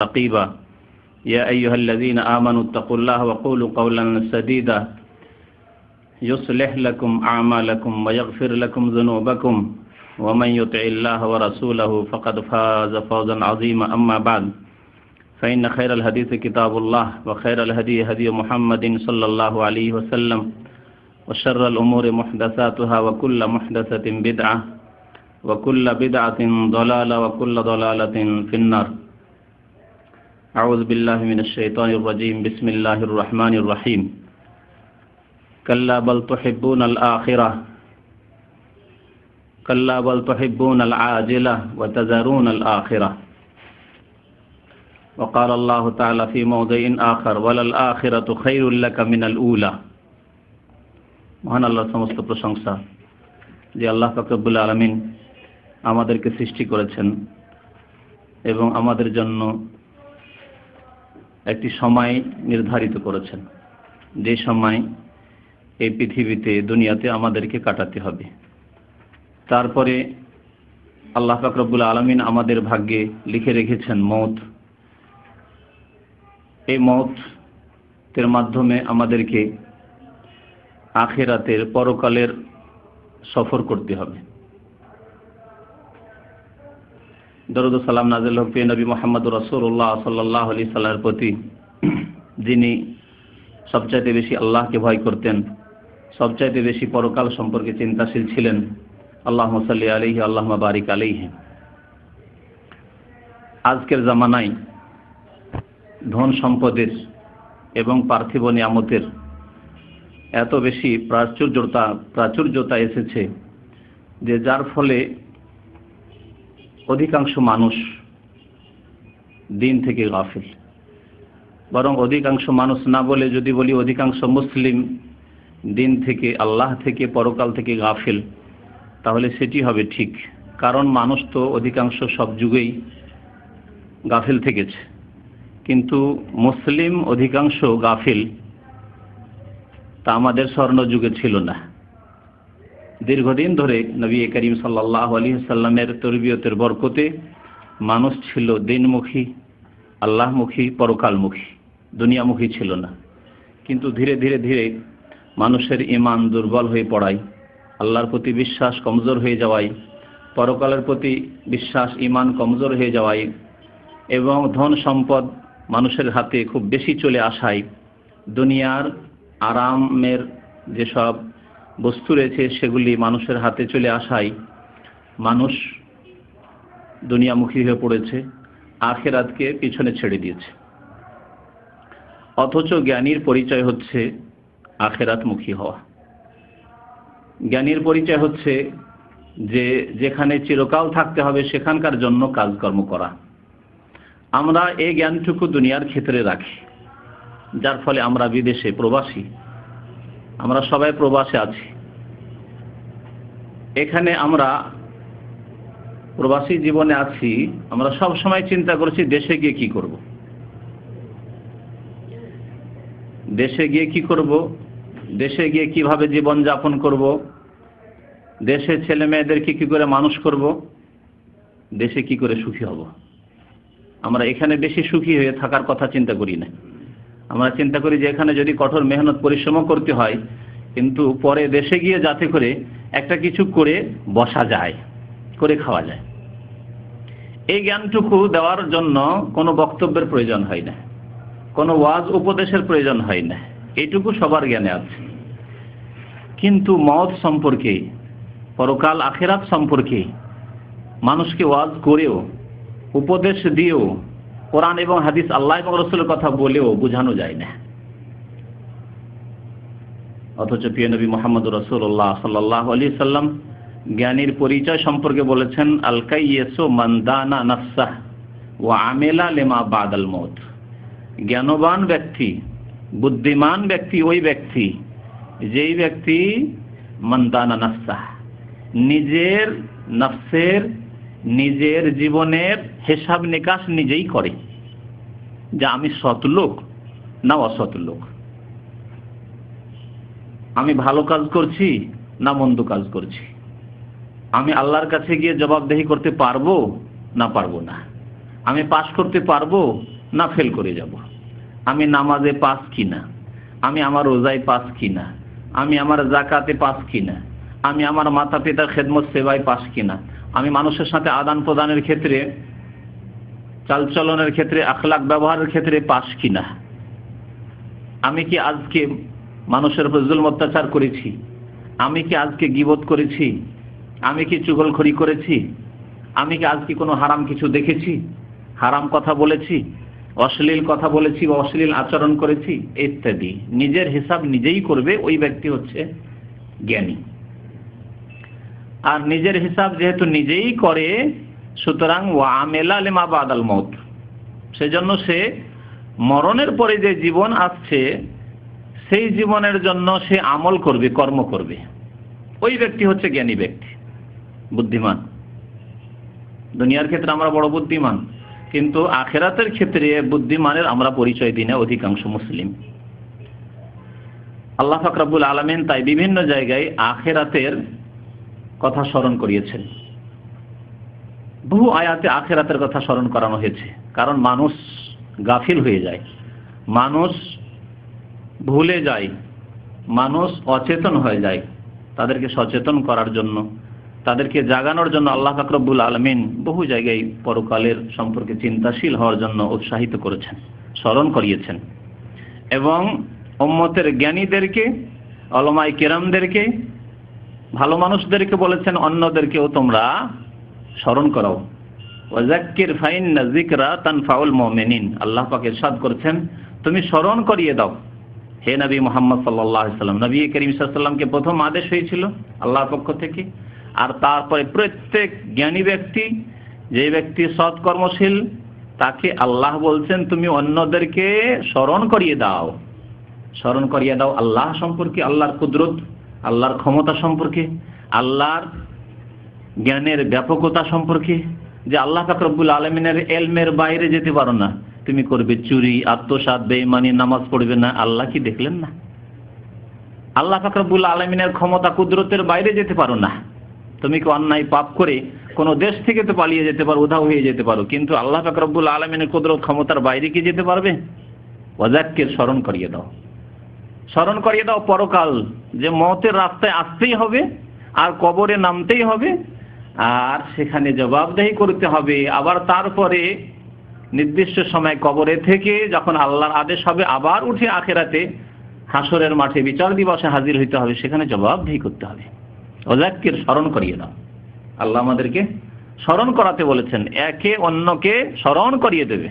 رقيبا يا أيها الذين آمنوا اتقوا الله وقولوا قولا سديدا يصلح لكم أعمالكم ويغفر لكم ذنوبكم ومن يطع الله ورسوله فقد فاز فوزا عظيما أما بعد فإن خير الحديث كتاب الله وخير الهدي هدي محمد صلى الله عليه وسلم وشر الأمور محدثاتها وكل محدثة بدعة وكل بدعة ضلالة وكل ضلالة في النار أعوذ بالله من الشيطان الرجيم بسم الله الرحمن الرحيم كلا بل تحبون الآخرة كلا بل تحبون العاجلة وتذرون الآخرة وقال الله تعالى في موضع آخر وللآخرة خير لك من الأولى মহান আল্লাহর সমস্ত প্রশংসা যে আল্লাহ পাক রব্বুল আলামিন আমাদেরকে সৃষ্টি করেছেন এবং আমাদের জন্য একটি সময় নির্ধারিত করেছেন, যে সময় এই পৃথিবীতে দুনিয়াতে আমাদেরকে কাটাতে হবে। তারপরে আল্লাহ পাক রব্বুল আলামিন আমাদের ভাগ্যে লিখে রেখেছেন মওত। এই মওতের মাধ্যমে আমাদেরকে আখিরাতের পরকালের সফর করতে হবে। দরুদ ও সালাম নাযিল হোক প্রিয় নবী মুহাম্মদুর রাসূলুল্লাহ সাল্লাল্লাহু আলাইহি সাল্লামের প্রতি, যিনি সবচাইতে বেশি আল্লাহকে ভয় করতেন, সবচাইতে বেশি পরকাল সম্পর্কে চিন্তাশীল ছিলেন। আল্লাহুম্মা সাল্লি আলাইহি আল্লাহুম্মা বারিক আলাইহি। আজকের জামানায় ধন সম্পদের এবং পার্থিব নিয়ামতের এত বেশি প্রাচুর্যতা এসেছে যে যার ফলে অধিকাংশ মানুষ দিন থেকে গাফিল, বরং অধিকাংশ মানুষ না বলে যদি বলি অধিকাংশ মুসলিম দিন থেকে, আল্লাহ থেকে, পরকাল থেকে গাফিল, তাহলে সেটি হবে ঠিক। কারণ মানুষ তো অধিকাংশ সব যুগেই গাফিল থেকেছে, কিন্তু মুসলিম অধিকাংশ গাফিল তা আমাদের স্বর্ণ যুগে ছিল না। দীর্ঘদিন ধরে নবী করিম সাল্লাল্লাহু আলাইহি ওয়াসাল্লামের তরবিয়তের বরকতে মানুষ ছিল দিনমুখী, আল্লাহমুখী, পরকালমুখী, দুনিয়ামুখী ছিল না। কিন্তু ধীরে ধীরে ধীরে মানুষের ঈমান দুর্বল হয়ে পড়ায়, আল্লাহর প্রতি বিশ্বাস কমজোর হয়ে যাওয়ায়, পরকালের প্রতি বিশ্বাস ঈমান কমজোর হয়ে যাওয়ায় এবং ধন সম্পদ মানুষের হাতে খুব বেশি চলে আসায়, দুনিয়ার আরামের যেসব বস্তু রয়েছে সেগুলি মানুষের হাতে চলে আসায় মানুষ দুনিয়ামুখী হয়ে পড়েছে, আখিরাতকে পিছনে ছেড়ে দিয়েছে। অথচ জ্ঞানীর পরিচয় হচ্ছে আখিরাতমুখী হওয়া। জ্ঞানীর পরিচয় হচ্ছে যে যেখানে চিরকাল থাকতে হবে সেখানকার জন্য কাজকর্ম করা। আমরা এই জ্ঞানটুকু দুনিয়ার ক্ষেত্রে রাখি, যার ফলে আমরা বিদেশে প্রবাসী, আমরা সবাই প্রবাসে আছি। এখানে আমরা প্রবাসী জীবনে আছি, আমরা সব সময় চিন্তা করছি দেশে গিয়ে কি করব, দেশে গিয়ে কি করব, দেশে গিয়ে কিভাবে জীবন যাপন করব, দেশে ছেলে মেয়েদেরকে কি করে মানুষ করব, দেশে কি করে সুখী হব। আমরা এখানে বেশি সুখী হয়ে থাকার কথা চিন্তা করি না। আমরা চিন্তা করি যে এখানে যদি কঠোর মেহনত পরিশ্রম করতে হয়, কিন্তু পরে দেশে গিয়ে যাতে করে একটা কিছু করে বসা যায়, করে খাওয়া যায়। এই জ্ঞানটুকু দেওয়ার জন্য কোনো বক্তব্যের প্রয়োজন হয় না, কোনো ওয়াজ উপদেশের প্রয়োজন হয় না, এইটুকু সবার জ্ঞানে আছে। কিন্তু মওত সম্পর্কে, পরকাল আখিরাত সম্পর্কে মানুষকে ওয়াজ করেও, উপদেশ দিয়েও, কোরআন এবং হাদিস, আল্লাহ এবং রাসূলের কথা বলেও বোঝানো যায় না। অথচ প্রিয় নবী মুহাম্মদুর রাসূলুল্লাহ সাল্লাল্লাহু আলাইহি সাল্লাম জ্ঞানীর পরিচয় সম্পর্কে বলেছেন, আল কাইয়্যিসু মান দানা নাফসাহ ওয়া আমিলা লিমা বাদাল মউত। জ্ঞানবান ব্যক্তি, বুদ্ধিমান ব্যক্তি ওই ব্যক্তি যেই ব্যক্তি মান দানা নাফসাহ, নিজের নফসের, নিজের জীবনের হিসাব নিকাশ নিজেই করে যে আমি সৎ লোক না অসৎ লোক, আমি ভালো কাজ করছি না মন্দ কাজ করছি, আমি আল্লাহর কাছে গিয়ে জবাবদেহি করতে পারবো না পারবো না, আমি পাস করতে পারবো না ফেল করে যাব, আমি নামাজে পাস কিনা, আমি আমার রোজায় পাস কিনা, আমি আমার জাকাতে পাস কিনা, আমি আমার মাতা পিতার খেদমত সেবায় পাস কিনা, আমি মানুষের সাথে আদান প্রদানের ক্ষেত্রে, চালচলনের ক্ষেত্রে, আখলাক ব্যবহারের ক্ষেত্রে পাস কিনা, আমি কি আজকে মানুষের উপর জুলম অত্যাচার করেছি, আমি কি আজকে গীবত করেছি, আমি কি চুগলখড়ি করেছি, আমি কি আজকে কোনো হারাম কিছু দেখেছি, হারাম কথা বলেছি, অশ্লীল কথা বলেছি বা অশ্লীল আচরণ করেছি ইত্যাদি। নিজের হিসাব নিজেই করবে ওই ব্যক্তি হচ্ছে জ্ঞানী। আর নিজের হিসাব যেহেতু নিজেই করে, সুতরাং ওয়া আমেলা লিমা বাদাল মউত, সেজন্য সে মরণের পরে যে জীবন আসছে সেই জীবনের জন্য সে আমল করবে, কর্ম করবে। ওই ব্যক্তি হচ্ছে জ্ঞানী ব্যক্তি, বুদ্ধিমান। দুনিয়ার ক্ষেত্রে আমরা বড় বুদ্ধিমান, কিন্তু আখেরাতের ক্ষেত্রে বুদ্ধিমানের আমরা পরিচয় দিই না অধিকাংশ মুসলিম। আল্লাহ পাক রব্বুল আলামিন তাই বিভিন্ন জায়গায় আখেরাতের কথা স্মরণ করিয়েছেন। বহু আয়াতে আখেরাতের কথা স্মরণ করানো হয়েছে, কারণ মানুষ গাফিল হয়ে যায়, মানুষ ভুলে যায়, মানুষ অচেতন হয়ে যায়। তাদেরকে সচেতন করার জন্য, তাদেরকে জাগানোর জন্য আল্লাহ পাক রব্বুল আলামিন বহু জায়গায় পরকালের সম্পর্কে চিন্তাশীল হওয়ার জন্য উৎসাহিত করেছেন, স্মরণ করিয়েছেন। এবং উম্মতের জ্ঞানীদেরকে, উলামায়ে কেরামদেরকে, ভালো মানুষদেরকে বলেছেন অন্যদেরকেও তোমরা স্মরণ করাও। ওয়াযাক্কির ফাইন্না যিকরা তানফাউল মুমিনিন, আল্লাহ পাক ইরশাদ করেছেন তুমি স্মরণ করিয়ে দাও হে নবী মুহাম্মদ সাল্লাল্লাহু আলাইহি ওয়াসাল্লাম। নবী করিম সাল্লাল্লাহু আলাইহি ওয়াসাল্লামকে প্রথম আদেশ হয়েছিল আল্লাহর পক্ষ থেকে, আর তারপরে প্রত্যেক জ্ঞানী ব্যক্তি, যে ব্যক্তি সৎ কর্মশীল, তাকে আল্লাহ বলছেন তুমি অন্যদেরকে স্মরণ করিয়ে দাও। স্মরণ করিয়ে দাও আল্লাহ সম্পর্কে, আল্লাহর কুদরত, আল্লাহর ক্ষমতা সম্পর্কে, আল্লাহর জ্ঞানের ব্যাপকতা সম্পর্কে, যে আল্লাহ পাক রব্বুল আলামিনের ইলমের বাইরে যেতে পারো না। তুমি করবে চুরি, আত্মসাৎ, বেঈমানি, নামাজ পড়বে না, আল্লাহ কি দেখলেন না? আল্লাহ পাক রব্বুল আলামিনের ক্ষমতা কুদরতের বাইরে যেতে পারো না। তুমি কি অন্যায় পাপ করে কোনো দেশ থেকে তো পালিয়ে যেতে পারো, উধাও হয়ে যেতে পারো, কিন্তু আল্লাহ পাক রব্বুল আলামিনের কুদরত ক্ষমতার বাইরে কি যেতে পারবে? ওয়াযাক্কির, স্মরণ করিয়ে দাও, স্মরণ করিয়ে দাও পরকাল, যে মওতের রাস্তায় আসতেই হবে, আর কবরে নামতেই হবে, আর সেখানে জবাবদেহি করতে হবে। আবার তারপরে নির্দিষ্ট সময় কবরে থেকে যখন আল্লাহর আদেশ হবে আবার উঠে আখেরাতে হাসরের মাঠে বিচার দিবসে হাজির হইতে হবে, সেখানে জবাবদেহি করতে হবে। ওয়াযাক্কির, স্মরণ করিয়ে দাও। আল্লাহ আমাদেরকে স্মরণ করাতে বলেছেন, একে অন্যকে স্মরণ করিয়ে দেবে।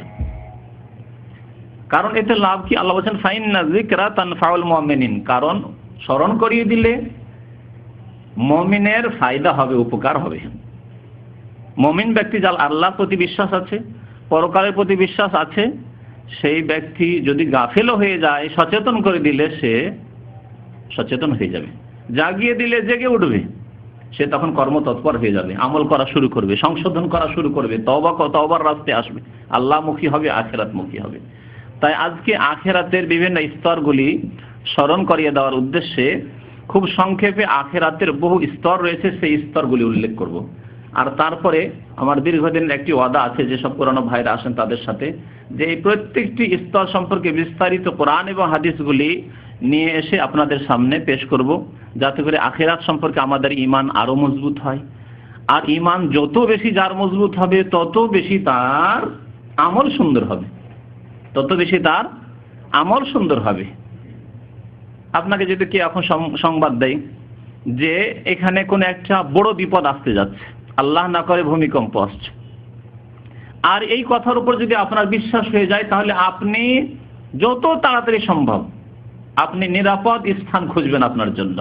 কারণ এতে লাভ কি? আল্লাহ বলেছেন ফাইন্না যিকরা তানফাউল মুমিনিন, কারণ স্মরণ করিয়ে দিলে মুমিনের ফায়দা হবে, উপকার হবে। মুমিন ব্যক্তি যার আল্লাহর প্রতি বিশ্বাস আছে, পরকালের প্রতি বিশ্বাস আছে, সেই ব্যক্তি যদি গাফেলও হয়ে যায়, সচেতন করে দিলে সে সচেতন হয়ে যাবে, জাগিয়ে দিলে জেগে উঠবে, সে তখন কর্মতৎপর হয়ে যাবে, আমল করা শুরু করবে, সংশোধন করা শুরু করবে, তওবার রাস্তায় আসবে, আল্লাহমুখী হবে, আখিরাতমুখী হবে। তাই আজকে আখিরাতের বিভিন্ন স্তরগুলি স্মরণ করিয়ে দেওয়ার উদ্দেশ্যে খুব সংক্ষেপে আখিরাতের বহু স্তর রয়েছে, সেই স্তরগুলি উল্লেখ করব। আর তারপরে আমার দীর্ঘদিনের একটি ওয়াদা আছে, যেসব পুরানো ভাইরা আসেন তাদের সাথে, যে এই প্রত্যেকটি স্তর সম্পর্কে বিস্তারিত কোরআন এবং হাদিসগুলি নিয়ে এসে আপনাদের সামনে পেশ করব, যাতে করে আখিরাত সম্পর্কে আমাদের ঈমান আরো মজবুত হয়। আর ঈমান যত বেশি যার মজবুত হবে, তত বেশি তার আমল সুন্দর হবে, তত বেশি তার আমল সুন্দর হবে। আপনাকে যদি কে এখন সংবাদ দেয় যে এখানে কোন একটা বড় বিপদ আসতে যাচ্ছে, আল্লাহ না করে ভূমিকম্প আসছে, আর এই কথার উপর যদি আপনার বিশ্বাস হয়ে যায়, তাহলে আপনি যত তাড়াতাড়ি সম্ভব আপনি নিরাপদ স্থান খুঁজবেন আপনার জন্য,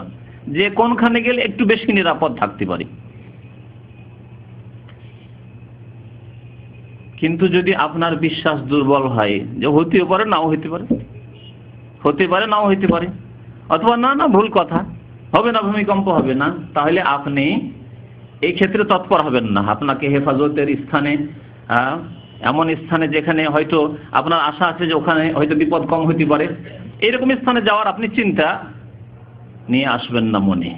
যে কোনখানে গেলে একটু বেশি নিরাপদ থাকতে পারি। কিন্তু যদি আপনার বিশ্বাস দুর্বল হয়, যে হতেও পারে নাও হইতে পারে, হতে পারে নাও হইতে পারে, অথবা না ভুল কথা, হবে না, ভূমিকম্প হবে না, তাহলে আপনি এই ক্ষেত্রে তৎপর হবেন না। আপনাকে হেফাজতের স্থানে, এমন স্থানে যেখানে হয়তো আপনার আশা আছে যে ওখানে হয়তো বিপদ কম হইতে পারে, এইরকম স্থানে যাওয়ার আপনি চিন্তা নিয়ে আসবেন না মনে।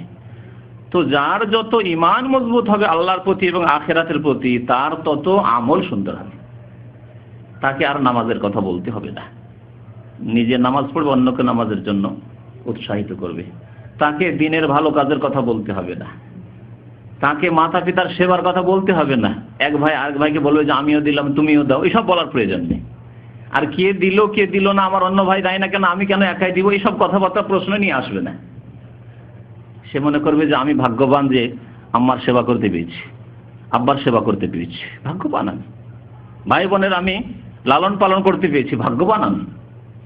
তো যার যত ঈমান মজবুত হবে আল্লাহর প্রতি এবং আখিরাতের প্রতি, তার তত আমল সুন্দর হবে। তাকে আর নামাজের কথা বলতে হবে না। নিজে নামাজ পড়বে, অন্যকে নামাজের জন্য উৎসাহিত করবে। তাকে দিনের ভালো কাজের কথা বলতে হবে না। তাকে মাতা পিতার সেবার কথা বলতে হবে না। এক ভাই আরেক ভাইকে বলবে যে আমিও দিলাম তুমিও দাও, এসব বলার প্রয়োজন নেই। আর কে দিল না, আমার অন্য ভাই দেয় না কেন, আমি কেন একাই দিব, এইসব কথাবার্তা প্রশ্ন নিয়ে আসবে না। সে মনে করবে যে আমি ভাগ্যবান যে আম্মার সেবা করতে পেরেছি, আব্বার সেবা করতে পেরেছি, ভাগ্যবান আমি। ভাই বোনের আমি লালন পালন করতে পেরেছি, ভাগ্যবান আমি।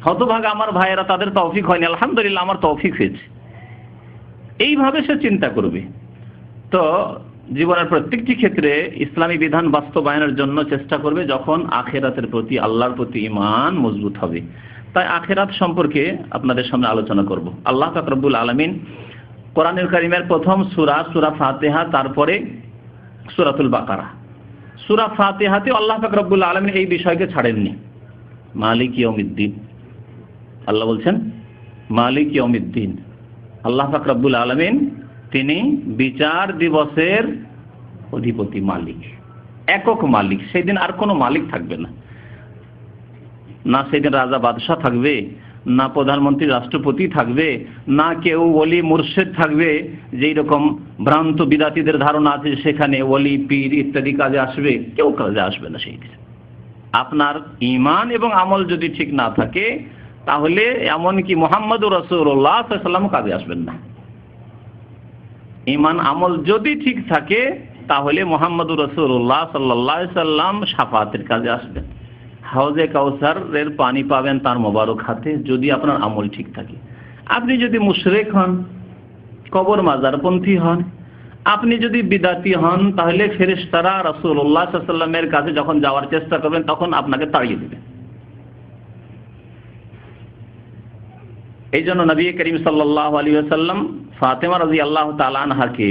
হতভাগা আমার ভাইয়েরা, তাদের তৌফিক হয়নি, আলহামদুলিল্লাহ আমার তৌফিক হয়েছে। এইভাবে সে চিন্তা করবে। তো জীবনের প্রত্যেকটি ক্ষেত্রে ইসলামী বিধান বাস্তবায়নের জন্য চেষ্টা করবে যখন আখেরাতের প্রতি, আল্লাহর প্রতি ঈমান মজবুত হবে। তাই আখেরাত সম্পর্কে আপনাদের সামনে আলোচনা করব। আল্লাহ পাক রব্বুল আলামিন কোরআনুল কারীমের প্রথম সূরা ফাতিহা, তারপরে সূরাতুল বাকারা। সূরা ফাতিহাতে আল্লাহ পাক রব্বুল আলামিন এই বিষয়কে ছাড়েননি। মালিক ইয়াউমিদ্দিন, আল্লাহ বলছেন মালিক ইয়াউমিদ্দিন। আল্লাহ পাক রব্বুল আলামিন তিনি বিচার দিবসের অধিপতি, মালিক, একক মালিক। সেদিন আর কোনো মালিক থাকবে না। না সেদিন রাজা বাদশাহ থাকবে, না প্রধানমন্ত্রী রাষ্ট্রপতি থাকবে, না কেউ ওলি মুর্শেদ থাকবে। যেই রকম ভ্রান্ত বিদাতীদের ধারণা আছে সেখানে ওলি পীর ইত্যাদি কাজে আসবে, কেউ কাজে আসবে না সেই দিন। আপনার ঈমান এবং আমল যদি ঠিক না থাকে তাহলে এমনকি মুহাম্মদুর রাসূলুল্লাহ সাল্লাল্লাহু আলাইহি ওয়াসাল্লাম কাজে আসবেন না। ঈমান আমল যদি ঠিক থাকে তাহলে মুহাম্মদুর রাসূলুল্লাহ সাল্লাল্লাহু আলাইহি ওয়াসাল্লাম শাফাতের কাজে আসবেন। হাউজে কাউসারের পানি পাবেন তার মোবারক হাতে, যদি আপনার আমল ঠিক থাকে। আপনি যদি মুশরিক হন, কবর মাজারপন্থী হন, আপনি যদি বিদাতি হন, তাহলে ফেরেশতারা রাসূলুল্লাহ সাল্লাল্লাহু আলাইহি ওয়াসাল্লামের কাছে যখন যাওয়ার চেষ্টা করবেন তখন আপনাকে তাড়িয়ে দেবে। এই জন্য নবী করিম সাল্লাল্লাহু আলাইহি ওয়াসাল্লাম ফাতেমা রাদিয়াল্লাহু তাআলা আনহাকে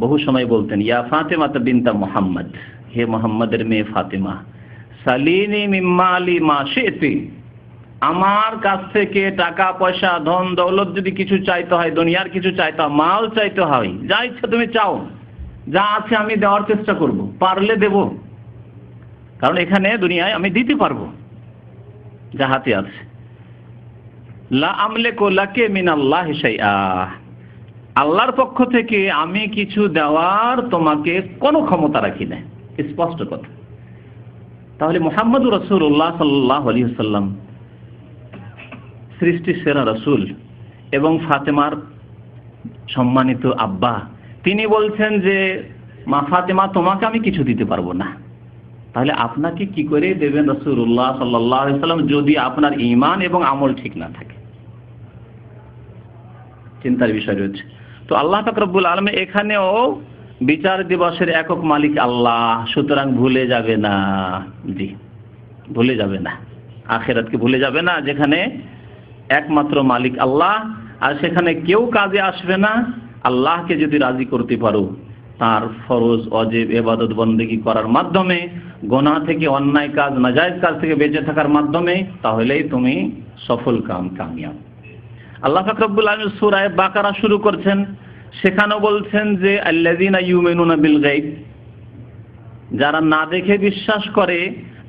বহু সময় বলতেন, ইয়া ফাতেমা বিনতা মুহাম্মদ, হে মুহাম্মাদের মেয়ে ফাতেমা, সালিনি মিম্মালি মা শিতি, আমার কাছ থেকে টাকা পয়সা ধন দৌলত যদি কিছু চাইতে হয়, দুনিয়ার কিছু চাইতে হয়, মাল চাইতে হয়, যা ইচ্ছা তুমি চাও, যা আছে আমি দেওয়ার চেষ্টা করব, পারলে দেব। কারণ এখানে দুনিয়ায় আমি দিতে পারবো যা হাতে আছে। লা আমলিকু লাকে মিনাল্লাহি শাইআ, আল্লাহর পক্ষ থেকে আমি কিছু দেওয়ার তোমাকে কোনো ক্ষমতা রাখি না। স্পষ্ট কথা। তাহলে মুহাম্মদুর রাসূলুল্লাহ সাল্লাল্লাহু আলাইহি ওয়াসাল্লাম সৃষ্টির সেরা রাসূল এবং ফাতেমার সম্মানিত আব্বা, তিনি বলছেন যে মা ফাতেমা তোমাকে আমি কিছু দিতে পারবো না। তাহলে আপনাকে কি করে দেবেন রাসূলুল্লাহ সাল্লাল্লাহু আলাইহি ওয়াসাল্লাম যদি আপনার ঈমান এবং আমল ঠিক না থাকে? চিন্তার বিষয় রয়েছে। তো আল্লাহ পাক রব্বুল আলামিন এখানেও বিচার দিবসের একক মালিক আল্লাহ, সুতরাং ভুলে যাবে না। জি, ভুলে যাবে না, আখিরাতকে ভুলে যাবে না, যেখানে একমাত্র মালিক আল্লাহ, আর সেখানে কেউ কাজে আসবে না। আল্লাহকে যদি রাজি করতে পারো তার ফরজ ওয়াজিব ইবাদত বন্দেগী করার মাধ্যমে, গুনাহ থেকে, অন্যায় কাজ, নাজায়েজ কাজ থেকে বেঁচে থাকার মাধ্যমে, তাহলেই তুমি সফল কামিয়াব। আল্লাহ পাক রব্বুল আলামিন সূরা বাকারা শুরু করছেন, সেখানেও বলছেন যে আল্লাযীনা ইউমিনুনা বিল গায়ব, যারা না দেখে বিশ্বাস করে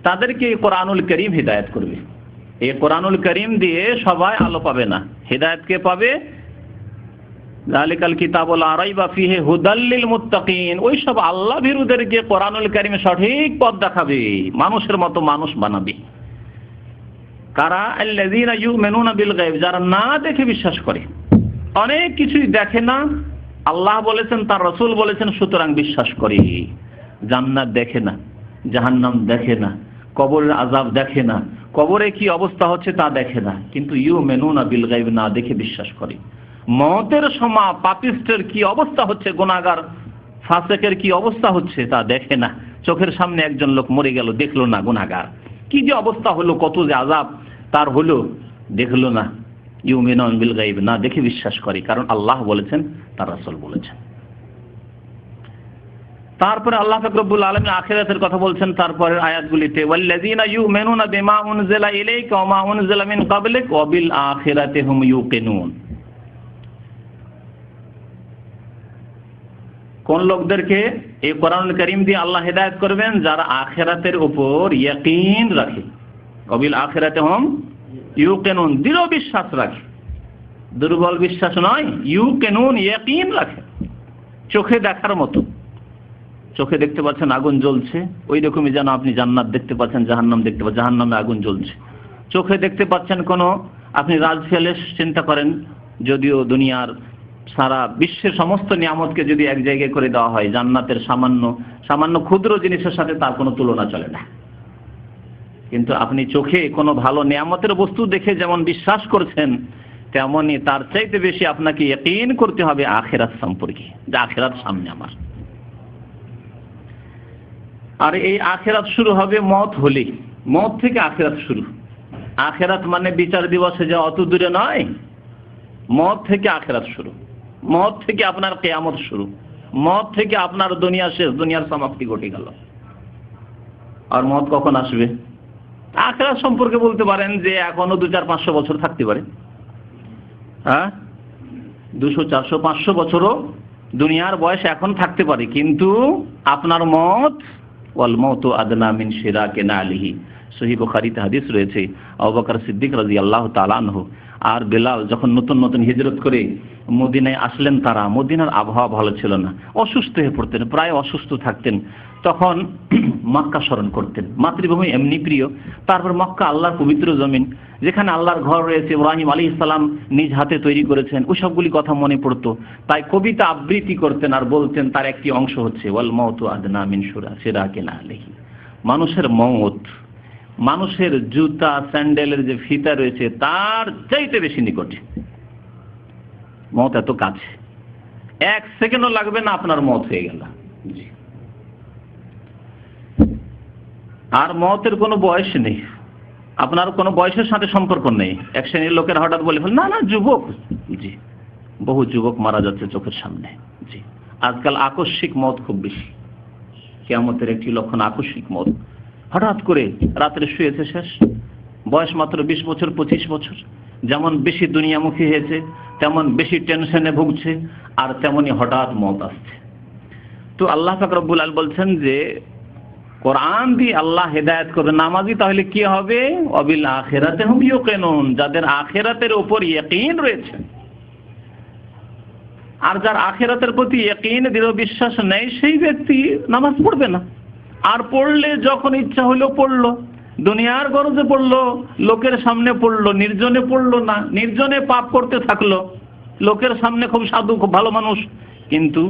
তাদেরকে কোরআনুল কারীম হিদায়াত করবে। এই কোরআনুল কারীম দিয়ে সবাই আলো পাবে না, হিদায়াত কে পাবে? যালিকাল কিতাবু লা রাইবা ফীহি হুদাল লিল মুত্তাকিন, ওই সব আল্লাহ ভীরুদেরকে কোরআনুল কারীম সঠিক পথ দেখাবে, মানুষের মতো মানুষ বানাবে। কারা? আল্লাযীনা ইউমিনুনা বিল গায়ব, যারা না দেখে বিশ্বাস করে। অনেক কিছুই দেখে না, আল্লাহ বলেছেন, তার রাসূল বলেছেন, সুতরাং বিশ্বাস করে। জান্নাত দেখে না, জাহান্নাম দেখে না, কবরের আযাব দেখে না, কবরে কি অবস্থা হচ্ছে তা দেখে না, কিন্তু ইউমিনুনা বিল গায়ব, না দেখে বিশ্বাস করে। মওতের সময় পাপিষ্টের কি অবস্থা হচ্ছে, গুনাহগার ফাসিকের কি অবস্থা হচ্ছে তা দেখে না। চোখের সামনে একজন লোক মরে গেল, দেখলো না, গুনাহগার, কি যে অবস্থা হলো, কত যে আযাব তার হলো, দেখলো না। ইউমিনুন বিল গায়ব, না দেখে বিশ্বাস করে, কারণ আল্লাহ বলেছেন, তার রাসূল বলেছেন। তারপরে আল্লাহ পাক রব্বুল আলামিন আখিরাতের কথা বলছেন তারপরের আয়াতগুলিতে, ওয়াল্লাযীনা ইউমিনুনা বিমা উনজিলা ইলাইকা ওয়া মা উনজিলা মিন ক্বাবলিক ওয়া বিল আখিরাতি হুম ইউকিনুন। কোন লোকদেরকে এই কোরআনুল কারীম দিয়ে আল্লাহ হেদায়েত করবেন যারা আখিরাতের উপর ইয়াকিন রাখে। কবিল আখিরাতে হুম ইউকিনুন, দৃঢ় বিশ্বাস রাখে, দুর্বল বিশ্বাস নয়, ইউকিনুন ইয়াকিন রাখে। চোখে দেখার মতো, চোখে দেখতে পাচ্ছেন আগুন জ্বলছে, ওই রকমই যেন আপনি জান্নাত দেখতে পাচ্ছেন, জাহান্নাম দেখতে পাচ্ছেন, জাহান্নামে আগুন জ্বলছে। চোখে দেখতে পাচ্ছেন কোনো আপনি রাজপ্যালেস চিন্তা করেন, যদিও দুনিয়ার সারা বিশ্বের সমস্ত নিয়ামতকে যদি এক জায়গায় করে দেওয়া হয়, জান্নাতের সামান্য সামান্য ক্ষুদ্র জিনিসের সাথে তার কোনো তুলনা চলে না। কিন্তু আপনি চোখে কোনো ভালো নিয়ামতের বস্তু দেখে যেমন বিশ্বাস করছেন, তেমনই তার চাইতে বেশি আপনাকে ইয়াকিন করতে হবে আখিরাত সম্পর্কে, যে আখিরাত সামনে আমার। আর এই আখিরাত শুরু হবে মওত হলে, মওত থেকে আখিরাত শুরু। আখিরাত মানে বিচার দিবসে যে অত দূরে নয়, মওত থেকে আখিরাত শুরু, মওত থেকে আপনার কিয়ামত শুরু, মওত থেকে আপনার দুনিয়া শেষ, দুনিয়ার সমাপ্তি ঘটে গেল। আর মওত কখন আসবে? আখিরাত সম্পর্কে বলতে পারেন যে এখনো 200-500 বছর থাকতে পারে। হ্যাঁ, 200, 400, 500 বছরও দুনিয়ার বয়স এখন থাকতে পারে, কিন্তু আপনার মওত ওয়াল মাউতু আদনা মিন শিরাকি নালিহি, সহিহ বুখারীতে হাদিস রয়েছে। আবু বকর সিদ্দিক রাদিয়াল্লাহু তাআলা আনহু আর বেলাল যখন নতুন নতুন হিজরত করে মদিনায় আসলেন, তারা মদিনার আবহাওয়া ভালো ছিল না, অসুস্থ হয়ে পড়তেন, প্রায় অসুস্থ থাকতেন। তখন মক্কা স্মরণ করতেন, মাতৃভূমি এমনি প্রিয়, তারপর মক্কা আল্লাহর পবিত্র জমিন, যেখানে আল্লাহর ঘর রয়েছে, ইব্রাহিম আলাইহিস সালাম নিজ হাতে তৈরি করেছেন, ওই সবগুলি কথা মনে পড়তো। তাই কবিতা আবৃত্তি করতেন আর বলতেন, তার একটি অংশ হচ্ছে ওয়াল মাউতু আদনা মিন শিরাকি নালিহি, মানুষের মওত মানুষের জুতা স্যান্ডেলের যে ফিতা রয়েছে তার চাইতে বেশি নিকটে। মওত এত কাছে, 1 সেকেন্ডও লাগবে না আপনার মওত হয়ে গেল। আর মওতের কোনো বয়স নেই, আপনার কোনো বয়সের সাথে সম্পর্ক নেই। এক শ্রেণীর লোকের হঠাৎ বলে ফেল, না না যুবক, জি, বহু যুবক মারা যাচ্ছে চোখের সামনে। জি, আজকাল আকস্মিক মওত খুব বেশি, কিয়ামতের একটি লক্ষণ আকস্মিক মওত। হঠাৎ করে রাত্রে শুয়েছে, শেষ, বয়স মাত্র 20 বছর 25 বছর। যেমন বেশি দুনিয়ামুখী হয়েছে, তেমন বেশি টেনশনে ভুগছে, আর তেমনি হঠাৎ মওত আসছে। তো আল্লাহ পাক রব্বুল আলামিন বলছেন যে কোরআন দিয়ে আল্লাহ হেদায়েত করবে নামাজি, তাহলে কি হবে? ওয়াবিল আখিরাতি হুম ইউকিনুন, যাদের আখিরাতের উপর ইয়াকিন রয়েছে। আর যার আখিরাতের প্রতি ইয়াকিন, দৃঢ় বিশ্বাস নেই, সেই ব্যক্তি নামাজ পড়বে না। আর পড়লে যখন ইচ্ছা হলো পড়লো, দুনিয়ার গরজে পড়লো, লোকের সামনে পড়লো, নির্জনে পড়লো না, নির্জনে পাপ করতে থাকলো, লোকের সামনে খুব সাধু, খুব ভালো মানুষ, কিন্তু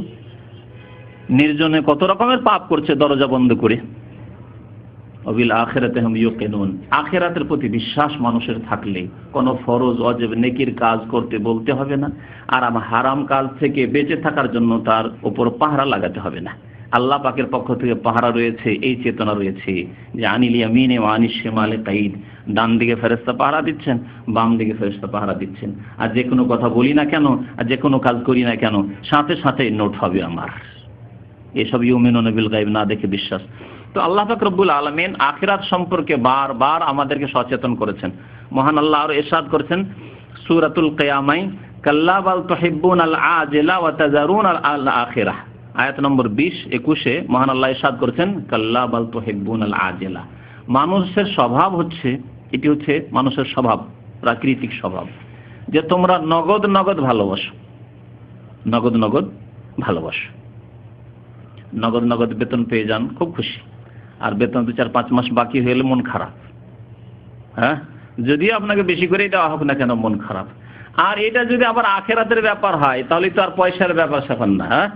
নির্জনে কত রকমের পাপ করছে দরজা বন্ধ করে। ওয়াবিল আখিরাতি হুম ইউকিনুন, আখিরাতের প্রতি বিশ্বাস মানুষের থাকলে কোনো ফরজ ওয়াজিব নেকির কাজ করতে বলতে হবে না, আর হারাম কাজ থেকে বেঁচে থাকার জন্য তার উপর পাহারা লাগাতে হবে না। আল্লাহ পাকের পক্ষ থেকে পাহারা রয়েছে, এই চেতনা রয়েছে যে আনিল ইয়ামিনে ওয়া আনিশ শিমালে কাঈদ, ডান দিকে ফেরেশতা পাহারা দিচ্ছেন, বাম দিকে ফেরেশতা পাহারা দিচ্ছেন। আর যে কোনো কথা বলি না কেন, আর যে কোনো কাজ করি না কেন, সাথে সাথে নোট হবে আমার। এসব ইউমিনুনা বিল গায়ব, না দেখে বিশ্বাস। তো আল্লাহ পাক রব্বুল আলামিন আখিরাত সম্পর্কে বারবার আমাদেরকে সচেতন করেছেন। মহান আল্লাহ আরো ইরশাদ করেছেন সূরাতুল কিয়ামায়, কাল্লা বাল তুহিব্বুনাল আজিলা ওয়া তাযারুনাল আখিরাহ, আয়াত নম্বর 20-21-এ মহান আল্লাহ ইরশাদ করেছেন কাল্লা বাল তুহিব্বুনাল আজিলা। মানুষের স্বভাব হচ্ছে, এটি হচ্ছে মানুষের স্বভাব, প্রাকৃতিক স্বভাব, যে তোমরা নগদ নগদ ভালোবাসো, নগদ নগদ ভালোবাসো। নগদ নগদ বেতন পেয়ে যান, খুব খুশি, আর বেতন 2-4-5 মাস বাকি হলে মন খারাপ। হ্যাঁ, যদি আপনাকে বেশি করেই দেওয়া হোক না কেন, মন খারাপ। আর এটা যদি আবার আখিরাতের ব্যাপার হয়, তাহলে তো আর পয়সার ব্যাপার সেখান না। হ্যাঁ,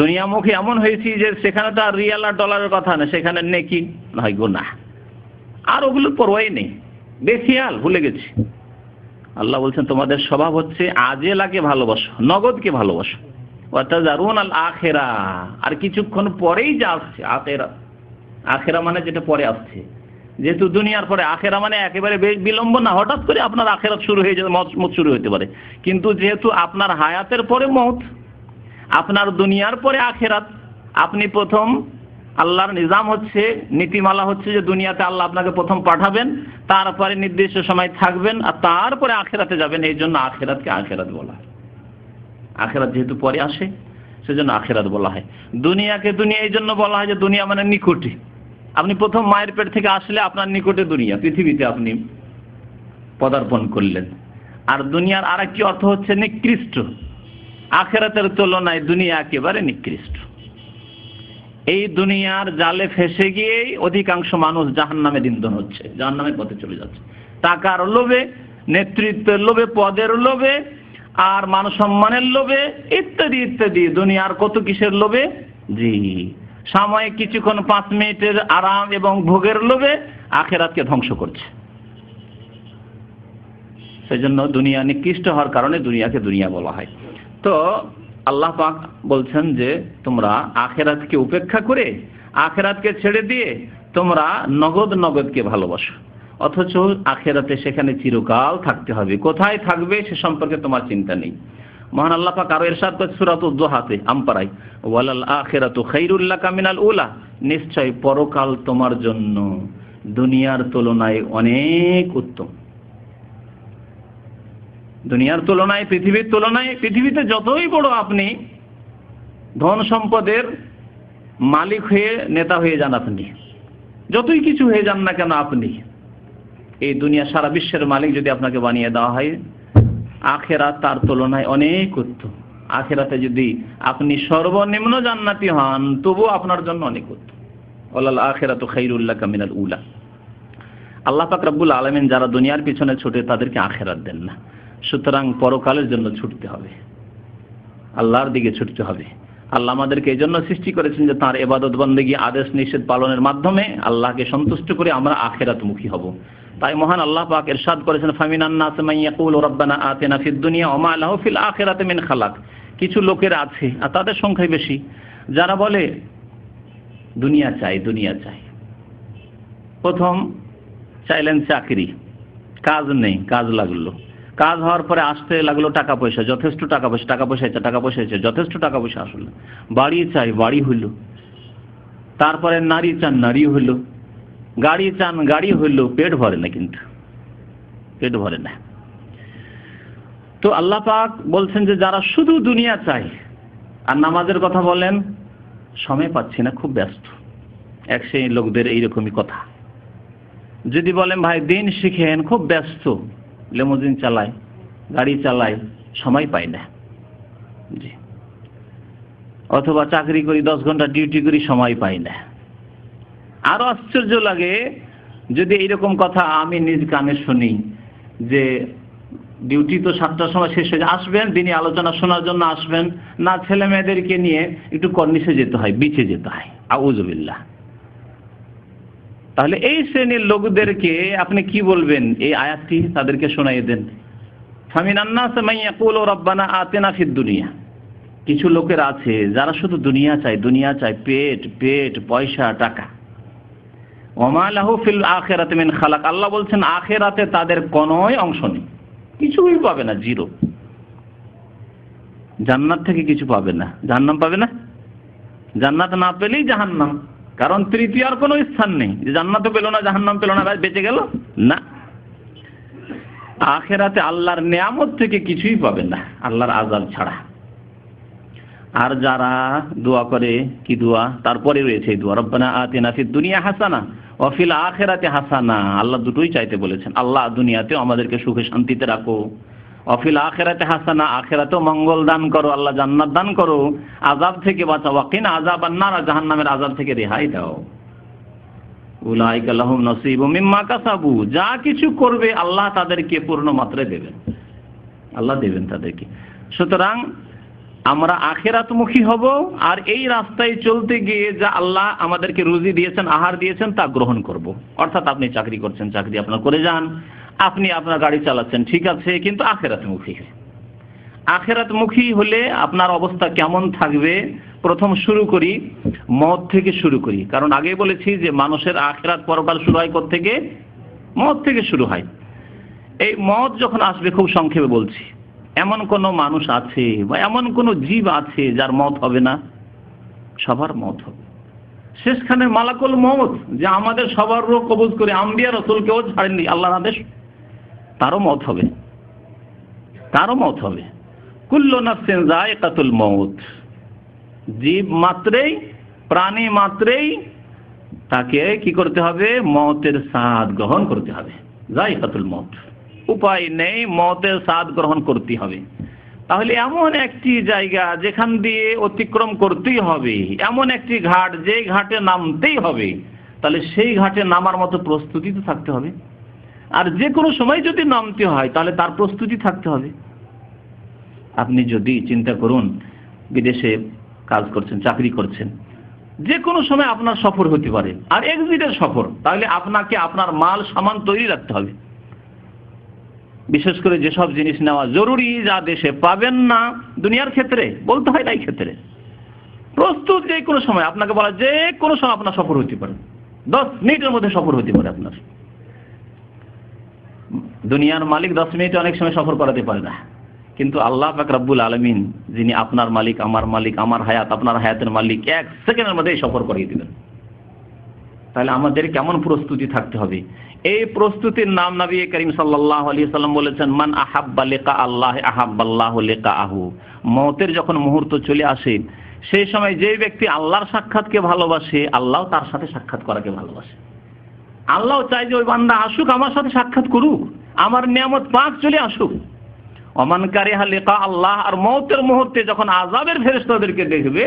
দুনিয়ামুখী এমন হয়েছি যে সেখানে তো আর রিয়াল আর ডলারের কথা না, সেখানে নেকি নয় গুনাহ, আর ওগুলোর পরোয়াই নেই, বেখিয়াল, ভুলে গেছি। আল্লাহ বলছেন তোমাদের স্বভাব হচ্ছে আজেলাকে ভালোবাসো, নগদকে ভালোবাসো, ওয়া তাযারুনাল আখিরা, আর কিছুক্ষণ পরেই যা আসছে আখিরাত। আখিরা মানে যেটা পরে আসছে, যেহেতু দুনিয়ার পরে আখিরা মানে একেবারে বিলম্ব না, হঠাৎ করে আপনার আখিরাত শুরু হয়ে যাবে, মত শুরু হতে পারে। কিন্তু যেহেতু আপনার হায়াতের পরে মওত, আপনার দুনিয়ার পরে আখিরাত, আপনি প্রথম, আল্লাহর নিজাম হচ্ছে, নীতিমালা হচ্ছে যে দুনিয়াতে আল্লাহ আপনাকে প্রথম পাঠাবেন, তারপরে নির্দিষ্ট সময় থাকবেন, আর তারপরে আখিরাতে যাবেন। এই জন্য আখিরাতকে আখিরাত বলা। আখিরাত যেহেতু পরে আসে, সেজন্য আখিরাত বলা হয়। দুনিয়াকে দুনিয়া এই জন্য বলা হয় যে দুনিয়া মানে নিকটে। আপনি প্রথম মায়ের পেট থেকে আসলে আপনার নিকটে দুনিয়া, পৃথিবীতে আপনি পদার্পণ করলেন। আর দুনিয়ার আরেকটি অর্থ হচ্ছে নিকৃষ্ট। আখিরাতের তুলনায় দুনিয়া একেবারে নিকৃষ্ট। এই দুনিয়ার জালে ফেসে গিয়েই অধিকাংশ মানুষ জাহান্নামে নিন্দন হচ্ছে, জাহান্নামের পথে চলে যাচ্ছে। টাকার লোভে, নেতৃত্বের লোভে, পদের লোভে, আর মান সম্মানের লোভে, ইত্যাদি ইত্যাদি। দুনিয়ার কত কিসের লোভে, জি, সাময়িক কিছুক্ষণ 5 মিনিটের আরাম এবং ভোগের লোভে আখিরাতকে ধ্বংস করছে। সেজন্য দুনিয়া নিকৃষ্ট হওয়ার কারণে দুনিয়াকে দুনিয়া বলা হয়। তো আল্লাহ পাক বলছেন যে তোমরা আখিরাতকে উপেক্ষা করে, আখিরাতকে ছেড়ে দিয়ে তোমরা নগদকে ভালোবাসো, অথচ আখিরাতে সেখানে চিরকাল থাকতে হবে। কোথায় থাকবে সে সম্পর্কে তোমার চিন্তা নেই। মহান আল্লাহ পাক আরো ইরশাদ করেছেন সূরাতুদ দুহাতে, আমপারায়, ওয়ালাল আখিরাতু খায়রুল লাকা মিনাল উলা, নিশ্চয় পরকাল তোমার জন্য দুনিয়ার তুলনায় অনেক উত্তম। দুনিয়ার তুলনায়, পৃথিবীর তুলনায়, পৃথিবীতে যতই বড় আপনি ধন সম্পদের মালিক হয়ে, নেতা হয়ে যান, আপনি যতই কিছু হয়ে যান না কেন, আপনি এই দুনিয়া সারা বিশ্বের মালিক যদি আপনাকে বানিয়ে দেওয়া হয়, আখিরাত তার তুলনায় অনেক উত্তম। আখিরাতে যদি আপনি সর্বনিম্ন জান্নাতি হন, তবু আপনার জন্য অনেক উত্তম। ওয়ালাল আখিরাতু খায়রুল লাকা মিনাল উলা। আল্লাহ পাক রব্বুল আলামিন যারা দুনিয়ার পিছনে ছুটে তাদেরকে আখিরাত দেন না। সুতরাং পরকালের জন্য ছুটতে হবে, আল্লাহর দিকে ছুটতে হবে। আল্লাহ আমাদেরকে এই জন্য সৃষ্টি করেছেন যে তাঁর ইবাদত বন্দেগী, আদেশ নিষেধ পালনের মাধ্যমে আল্লাহকে সন্তুষ্ট করে আমরা আখিরাতমুখী হব। তাই মহান আল্লাহ পাক ইরশাদ করেছেন, ফামিনান নাস মান ইয়াকুলু রাব্বানা আতিনা ফিদ দুনিয়া ওয়া মা লাহু ফিল আখিরাতি মিন খালাক। কিছু লোকের আছে, আর তাদের সংখ্যাই বেশি, যারা বলে দুনিয়া চাই, দুনিয়া চাই। প্রথম চাইলেন চাকরি, কাজ নেই, কাজ লাগলো। কাজ হওয়ার পরে আসতে লাগলো টাকা পয়সা, যথেষ্ট টাকা পয়সা, টাকা পয়সা আছে, টাকা পয়সা আছে, যথেষ্ট টাকা পয়সা আসলো। বাড়ি চাই, বাড়ি হইল। তারপরে নারী চান, নারী হইল। গাড়ি চান, গাড়ি হইল। পেট ভরে না, কিন্তু পেট ভরে না। তো আল্লাহ পাক বলছেন যে যারা শুধু দুনিয়া চায়, আর নামাজের কথা বলেন, সময় পাচ্ছি না, খুব ব্যস্ত। এক সেই লোকদের এইরকমই কথা। যদি বলেন ভাই দিন শিখেন, খুব ব্যস্ত, লিমুজিন চালায়, গাড়ি চালায়, সময় পাই না, জি। অথবা চাকরি করি, 10 ঘন্টা ডিউটি করি, সময় পাই না। আরো আশ্চর্য লাগে যদি এইরকম কথা আমি নিজ কানে শুনি যে ডিউটি তো 7টার সময় শেষ হয়ে, আসবেন দিনে আলোচনা শোনার জন্য, আসবেন না, ছেলে মেয়েদেরকে নিয়ে একটু কর্নিশে যেতে হয়, বিচে যেতে হয়। আউযুবিল্লাহ। তাহলে এই শ্রেণীর লোকদেরকে আপনি কি বলবেন? এই আয়াতটি তাদেরকে শোনাইয়ে দেন। ফামিনান নাস মান ইয়াকুলু রাব্বানা আতিনা ফিদ দুনিয়া। কিছু লোকের আছে যারা শুধু দুনিয়া চায়, দুনিয়া চায়, পেট পেট, পয়সা, টাকা। ওয়া মা লাহু ফিল আখিরাতি মিন খালাক। আল্লাহ বলছেন আখিরাতে তাদের কোনোই অংশ নেই, কিছুই পাবে না, জিরো। জান্নাত থেকে কিছু পাবে না, জাহান্নাম পাবে না। জান্নাত না পেলেই জাহান্নাম, কারণ তৃতীয় আর কোনো স্থান নেই যে জান্নাতও পেল না, জাহান্নাম পেল না, বেঁচে গেল না। আখিরাতে আল্লাহর নিয়ামত থেকে কিছুই পাবে না, আল্লাহর আযাব ছাড়া। আর যারা দোয়া করে, কি দোয়া? তারপরে রয়েছে এই দোয়া, রব্বানা আতিনা ফিদ দুনিয়া হাসানা ওয়া ফিল আখিরাতি হাসানা। আল্লাহ দুটোই চাইতে বলেছেন। আল্লাহ দুনিয়াতেও আমাদেরকে সুখে শান্তিতে রাখো, ওয়া ফিল আখিরাতি হাসানা, আখিরাতেও মঙ্গল দান করো, আল্লাহ জান্নাত দান করো, আযাব থেকে বাঁচাও, ওয়া কিনা আযাবান নার, জাহান্নামের আযাব থেকে রেহাই দাও। উলাইকা লাহুম নসীবুম মিম্মা কাসাবু। যা কিছু করবে আল্লাহ তাদেরকে পূর্ণ মাত্রায় দেবেন, আল্লাহ দেবেন তাদেরকে। সুতরাং আমরা আখিরাতমুখী হব, আর এই রাস্তায় চলতে গিয়ে যা আল্লাহ আমাদেরকে রুজি দিয়েছেন, আহার দিয়েছেন, তা গ্রহণ করব। অর্থাৎ আপনি চাকরি করছেন, চাকরি আপনার করে যান। আপনি আপনার গাড়ি চালাচ্ছেন, ঠিক আছে, কিন্তু আখিরাতমুখী। আখিরাতমুখী হলে আপনার অবস্থা কেমন থাকবে? প্রথম শুরু করি মওত থেকে শুরু করি, কারণ আগেই বলেছি যে মানুষের আখিরাত পরকাল শুরু হয় কোত্থেকে? মওত থেকে শুরু হয়। এই মওত যখন আসবে, খুব সংক্ষেপে বলছি, এমন কোন মানুষ আছে বা এমন কোন জীব আছে যার মওত হবে না? সবার মওত হবে। শেষখানে মালাকুল মওত, যে আমাদের সবার রূহ কবজ করে, আম্বিয়া রাসূলকেও ছাড়েননি আল্লাহর আদেশ, তারও মওত হবে, তারও মওত হবে। কুল্লু নাফসিন যায়কাতুল মওত। জীব মাত্রেই, প্রাণী মাত্রেই তাকে কি করতে হবে? মওতের স্বাদ গ্রহণ করতে হবে। যায়কাতুল মওত, উপায় নেই, মওতের স্বাদ গ্রহণ করতে হবে। তাহলে এমন একটি জায়গা যেখান দিয়ে অতিক্রম করতেই হবে, এমন একটি ঘাট যে ঘাটে নামতেই হবে, তাহলে সেই ঘাটে নামার মতো প্রস্তুতি তো থাকতে হবে। আর যে কোনো সময় যদি নামতে হয় তাহলে তার প্রস্তুতি থাকতে হবে। আপনি যদি চিন্তা করুন, বিদেশে কাজ করছেন, চাকরি করছেন, যে কোনো সময় আপনার সফর হতে পারে, আর এক্সিটের সফর, তাহলে আপনাকে আপনার মাল সামান তৈরি রাখতে হবে। বিশেষ করে যেসব জিনিস নেওয়া জরুরি, যা দেশে পাবেন না, দুনিয়ার ক্ষেত্রে বলতে হয় না, এই ক্ষেত্রে প্রস্তুত। যে কোনো সময় আপনাকে বলা, যে কোনো সময় আপনার সফর হতে পারে, 10 মিনিটের মধ্যে সফর হতে পারে আপনার। দুনিয়ার মালিক 10 মিনিটে অনেক সময় সফর করাতে পারে না, কিন্তু আল্লাহ পাক রব্বুল আলামিন, যিনি আপনার মালিক, আমার হায়াত, আপনার হায়াতের মালিক, 1 সেকেন্ডের মধ্যেই সফর করিয়ে দিবেন। তাহলে আমাদের কেমন প্রস্তুতি থাকতে হবে? এই প্রস্তুতির নাম নবী করিম সাল্লাল্লাহু আলাইহি ওয়াসাল্লাম বলেছেন, মান আহাব্বা লিকা আল্লাহ আহাব্বাল্লাহু লিকাহু। মওতের যখন মুহূর্ত চলে আসে, সেই সময় যে ব্যক্তি আল্লাহর সাক্ষাৎকে ভালোবাসে, আল্লাহ তার সাথে সাক্ষাৎ করাকে ভালোবাসে। আল্লাহ চাই যে ওই বান্দা আসুক, আমার সাথে সাক্ষাৎ করুক, আমার নিয়ামত পাক চলে আসুক। ওমান কারিহা লিকা আল্লাহ, আর মওতের মুহূর্তে যখন আযাবের ফেরেশতাদেরকে দেখবে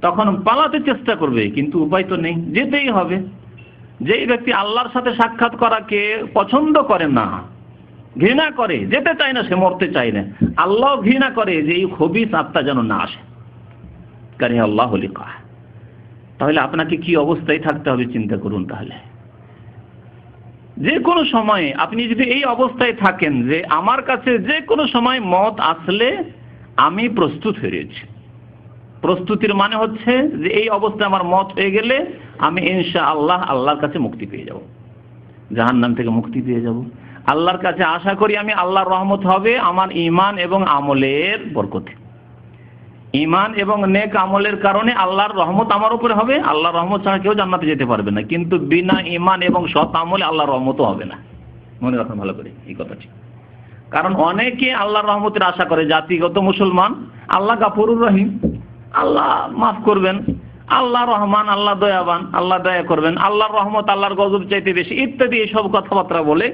তখন পালাতে চেষ্টা করবে, কিন্তু উপায় তো নেই, যেতেই হবে। যেই ব্যক্তি আল্লাহর সাথে সাক্ষাৎ করাকে পছন্দ করে না, ঘৃণা করে, যেতে চায় না, সে মরতে চায় না, আল্লাহ ঘৃণা করে যে এই খবিস আত্মা যেন না আসে। কারিহা আল্লাহু লিকা। তাহলে আপনাকে কি অবস্থায় থাকতে হবে চিন্তা করুন। তাহলে যে কোনো সময়ে আপনি যদি এই অবস্থায় থাকেন যে আমার কাছে যে কোনো সময় মওত আসলে আমি প্রস্তুত হয়ে রয়েছি, প্রস্তুতির মানে হচ্ছে যে এই অবস্থায় আমার মওত হয়ে গেলে আমি ইনশাআল্লাহ আল্লাহর কাছে মুক্তি পেয়ে যাব, জাহান্নাম থেকে মুক্তি পেয়ে যাব। আল্লাহর কাছে আশা করি আমি আল্লাহর রহমত হবে আমার ঈমান এবং আমলের বরকতে। ঈমান এবং নেক আমলের কারণে আল্লাহর রহমত আমার উপরে হবে। আল্লাহর রহমত ছাড়া কেউ জান্নাতে যেতে পারবে না, কিন্তু বিনা ঈমান এবং সৎ আমলে আল্লাহর রহমতও হবে না। মনে রাখুন ভালো করে এই কথাটি। কারণ অনেকে আল্লাহর রহমতের আশা করে, জাতিগত মুসলমান, আল্লাহ গাফুরুর রহিম, আল্লাহ মাফ করবেন, আল্লাহ রহমান, আল্লাহ দয়াবান, আল্লাহ দয়া করবেন, আল্লাহর রহমত আল্লাহর গজব চাইতে বেশি, ইত্যাদি এইসব কথাবার্তা বলে,